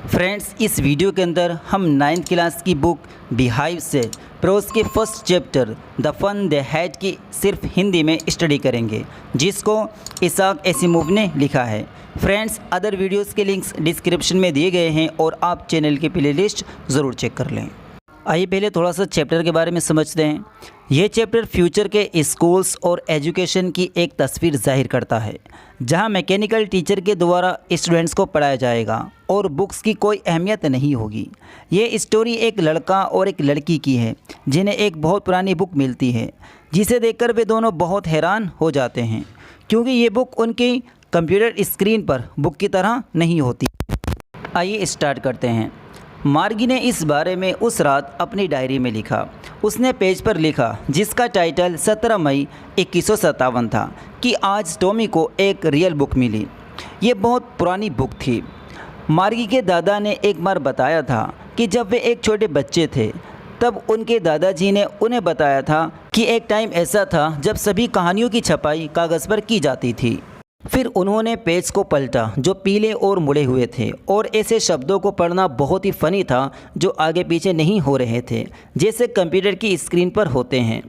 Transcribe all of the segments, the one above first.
Friends, इस video के अंदर हम 9th क्लास की बुक बिहाइव से प्रोज के first chapter the fun they had की सिर्फ हिंदी में स्टडी करेंगे, जिसको इसाक एसिमोव ने लिखा है। फ्रेंड्स, अदर वीडियोस के लिंक्स डिस्क्रिप्शन में दिए गए हैं और आप चैनल की प्लेलिस्ट ज़रूर चेक कर लें। आइए पहले थोड़ा सा चैप्टर के बारे में समझते हैं। यह चैप्टर फ्यूचर के स्कूल्स और एजुकेशन की एक तस्वीर जाहिर करता है, जहां मैकेनिकल टीचर के द्वारा स्टूडेंट्स को पढ़ाया जाएगा और बुक्स की कोई अहमियत नहीं होगी। ये स्टोरी एक लड़का और एक लड़की की है, जिन्हें एक बहुत पुरानी बुक मिलती है, जिसे देखकर वे दोनों बहुत हैरान हो जाते हैं, क्योंकि ये बुक उनकी कंप्यूटर स्क्रीन पर बुक की तरह नहीं होती। आइए स्टार्ट करते हैं। मार्गी ने इस बारे में उस रात अपनी डायरी में लिखा। उसने पेज पर लिखा, जिसका टाइटल 17 मई 2157 था, कि आज टॉमी को एक रियल बुक मिली। ये बहुत पुरानी बुक थी। मार्गी के दादा ने एक बार बताया था कि जब वे एक छोटे बच्चे थे, तब उनके दादाजी ने उन्हें बताया था कि एक टाइम ऐसा था जब सभी कहानियों की छपाई कागज़ पर की जाती थी। फिर उन्होंने पेज को पलटा जो पीले और मुड़े हुए थे, और ऐसे शब्दों को पढ़ना बहुत ही फ़नी था जो आगे पीछे नहीं हो रहे थे, जैसे कंप्यूटर की स्क्रीन पर होते हैं।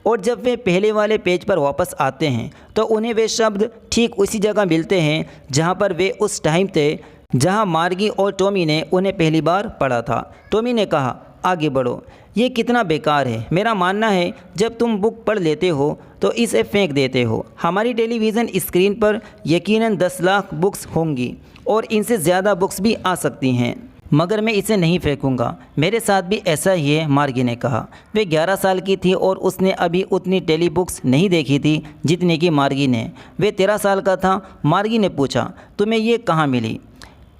और जब वे पहले वाले पेज पर वापस आते हैं तो उन्हें वे शब्द ठीक उसी जगह मिलते हैं जहां पर वे उस टाइम थे जहां मार्गी और टॉमी ने उन्हें पहली बार पढ़ा था। टॉमी ने कहा, आगे बढ़ो, ये कितना बेकार है। मेरा मानना है जब तुम बुक पढ़ लेते हो तो इसे फेंक देते हो। हमारी टेलीविज़न स्क्रीन पर यकीनन 10 लाख बुक्स होंगी और इनसे ज़्यादा बुक्स भी आ सकती हैं, मगर मैं इसे नहीं फेंकूंगा। मेरे साथ भी ऐसा ही है, मार्गी ने कहा। वे 11 साल की थी और उसने अभी उतनी टेली बुक्स नहीं देखी थी जितनी कि मार्गी ने। वे 13 साल का था। मार्गी ने पूछा, तुम्हें ये कहाँ मिली?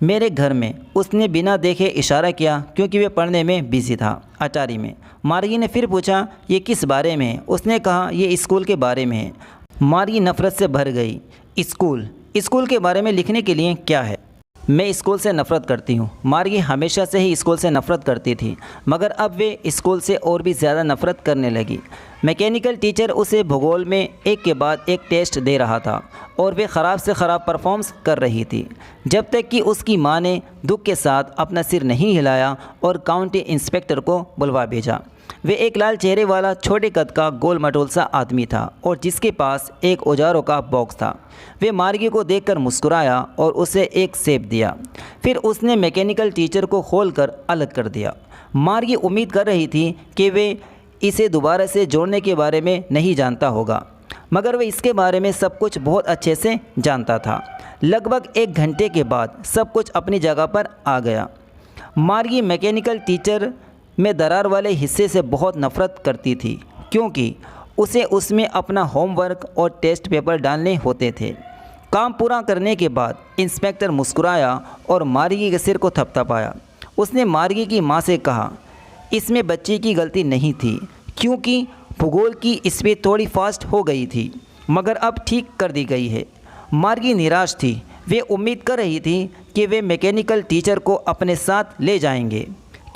मेरे घर में, उसने बिना देखे इशारा किया, क्योंकि वे पढ़ने में बिजी था, अटारी में। मार्गी ने फिर पूछा, ये किस बारे में है? उसने कहा, ये स्कूल के बारे में है। मार्गी नफ़रत से भर गई। स्कूल के बारे में लिखने के लिए क्या है? मैं स्कूल से नफ़रत करती हूँ। मार्गी हमेशा से ही स्कूल से नफ़रत करती थी, मगर अब वे स्कूल से और भी ज़्यादा नफ़रत करने लगी। मैकेनिकल टीचर उसे भूगोल में एक के बाद एक टेस्ट दे रहा था और वे ख़राब से ख़राब परफॉर्म्स कर रही थी, जब तक कि उसकी माँ ने दुख के साथ अपना सिर नहीं हिलाया और काउंटी इंस्पेक्टर को बुलवा भेजा। वे एक लाल चेहरे वाला छोटे कद का गोल मटोल सा आदमी था और जिसके पास एक औजारों का बॉक्स था। वे मार्गी को देखकर मुस्कुराया और उसे एक सेब दिया। फिर उसने मैकेनिकल टीचर को खोलकर अलग कर दिया। मार्गी उम्मीद कर रही थी कि वे इसे दोबारा से जोड़ने के बारे में नहीं जानता होगा, मगर वह इसके बारे में सब कुछ बहुत अच्छे से जानता था। लगभग 1 घंटे के बाद सब कुछ अपनी जगह पर आ गया। मार्गी मैकेनिकल टीचर में दरार वाले हिस्से से बहुत नफ़रत करती थी, क्योंकि उसे उसमें अपना होमवर्क और टेस्ट पेपर डालने होते थे। काम पूरा करने के बाद इंस्पेक्टर मुस्कुराया और मार्गी के सिर को थपथपाया। उसने मार्गी की माँ से कहा, इसमें बच्चे की गलती नहीं थी, क्योंकि भूगोल की स्पीड थोड़ी फास्ट हो गई थी, मगर अब ठीक कर दी गई है। मार्गी निराश थी। वे उम्मीद कर रही थी कि वे मैकेनिकल टीचर को अपने साथ ले जाएंगे,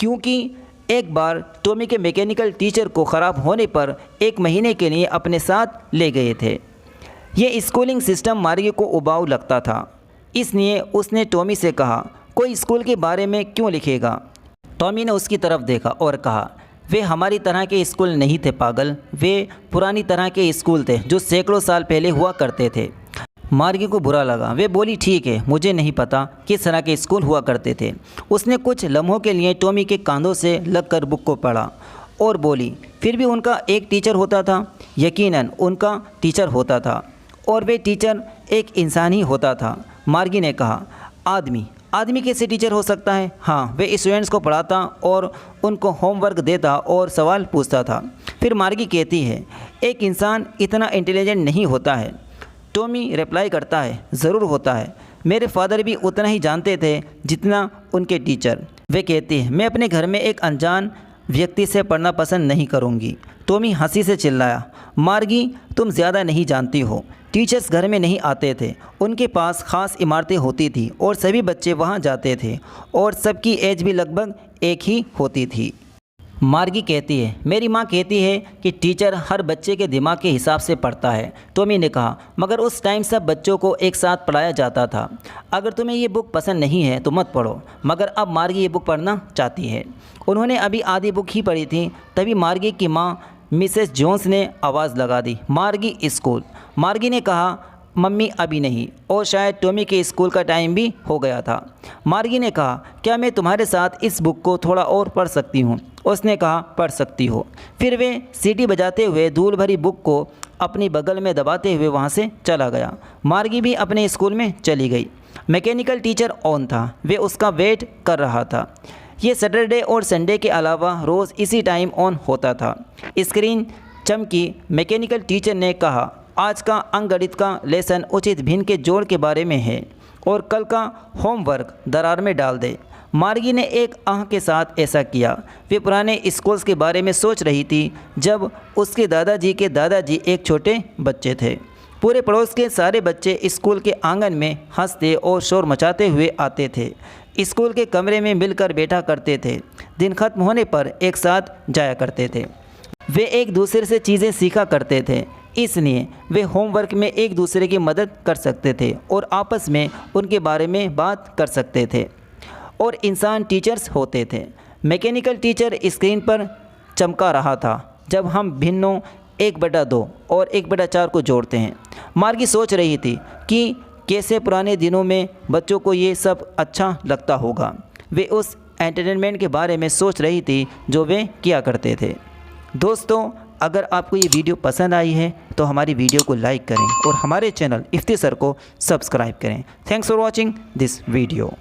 क्योंकि एक बार टॉमी के मैकेनिकल टीचर को ख़राब होने पर 1 महीने के लिए अपने साथ ले गए थे। ये स्कूलिंग सिस्टम मार्गी को उबाऊ लगता था, इसलिए उसने टॉमी से कहा, कोई स्कूल के बारे में क्यों लिखेगा? टॉमी ने उसकी तरफ देखा और कहा, वे हमारी तरह के स्कूल नहीं थे पागल, वे पुरानी तरह के स्कूल थे जो सैकड़ों साल पहले हुआ करते थे। मार्गी को बुरा लगा। वे बोली, ठीक है, मुझे नहीं पता किस तरह के स्कूल हुआ करते थे। उसने कुछ लम्हों के लिए टॉमी के कांधों से लगकर बुक को पढ़ा और बोली, फिर भी उनका एक टीचर होता था। यकीनन उनका टीचर होता था, और वे टीचर एक इंसान ही होता था। मार्गी ने कहा, आदमी कैसे टीचर हो सकता है? हाँ, वे स्टूडेंट्स को पढ़ाता और उनको होमवर्क देता और सवाल पूछता था। फिर मार्गी कहती है, एक इंसान इतना इंटेलिजेंट नहीं होता है। टॉमी रिप्लाई करता है, ज़रूर होता है। मेरे फादर भी उतना ही जानते थे जितना उनके टीचर। वे कहती है, मैं अपने घर में एक अनजान व्यक्ति से पढ़ना पसंद नहीं करूँगी। टॉमी हंसी से चिल्लाया, मार्गी, तुम ज़्यादा नहीं जानती हो। टीचर्स घर में नहीं आते थे, उनके पास ख़ास इमारतें होती थी और सभी बच्चे वहाँ जाते थे, और सबकी एज भी लगभग एक ही होती थी। मार्गी कहती है, मेरी माँ कहती है कि टीचर हर बच्चे के दिमाग के हिसाब से पढ़ता है। टॉमी ने कहा, मगर उस टाइम सब बच्चों को एक साथ पढ़ाया जाता था। अगर तुम्हें ये बुक पसंद नहीं है तो मत पढ़ो। मगर अब मार्गी ये बुक पढ़ना चाहती है। उन्होंने अभी आधी बुक ही पढ़ी थी, तभी मार्गी की माँ मिसेस जोन्स ने आवाज़ लगा दी, मार्गी स्कूल। मार्गी ने कहा, मम्मी अभी नहीं, और शायद टॉमी के स्कूल का टाइम भी हो गया था। मार्गी ने कहा, क्या मैं तुम्हारे साथ इस बुक को थोड़ा और पढ़ सकती हूँ? उसने कहा, पढ़ सकती हो। फिर वे सीटी बजाते हुए धूल भरी बुक को अपनी बगल में दबाते हुए वहाँ से चला गया। मार्गी भी अपने स्कूल में चली गई। मैकेनिकल टीचर ऑन था, वे उसका वेट कर रहा था। ये सैटरडे और संडे के अलावा रोज़ इसी टाइम ऑन होता था। स्क्रीन चमकी। मैकेनिकल टीचर ने कहा, आज का अंकगणित का लेसन उचित भिन्न के जोड़ के बारे में है और कल का होमवर्क दरार में डाल दे। मार्गी ने एक आह के साथ ऐसा किया। वे पुराने स्कूल्स के बारे में सोच रही थी जब उसके दादाजी के दादाजी एक छोटे बच्चे थे। पूरे पड़ोस के सारे बच्चे स्कूल के आंगन में हंसते और शोर मचाते हुए आते थे। स्कूल के कमरे में मिलकर बैठा करते थे। दिन खत्म होने पर एक साथ जाया करते थे। वे एक दूसरे से चीज़ें सीखा करते थे, इसलिए वे होमवर्क में एक दूसरे की मदद कर सकते थे और आपस में उनके बारे में बात कर सकते थे। और इंसान टीचर्स होते थे। मैकेनिकल टीचर स्क्रीन पर चमका रहा था। जब हम भिन्नों 1/2 और 1/4 को जोड़ते हैं। मार्गी सोच रही थी कि कैसे पुराने दिनों में बच्चों को ये सब अच्छा लगता होगा। वे उस एंटरटेनमेंट के बारे में सोच रही थी जो वे किया करते थे। दोस्तों, अगर आपको ये वीडियो पसंद आई है तो हमारी वीडियो को लाइक करें और हमारे चैनल इफ्ती सर को सब्सक्राइब करें। Thanks for watching this video.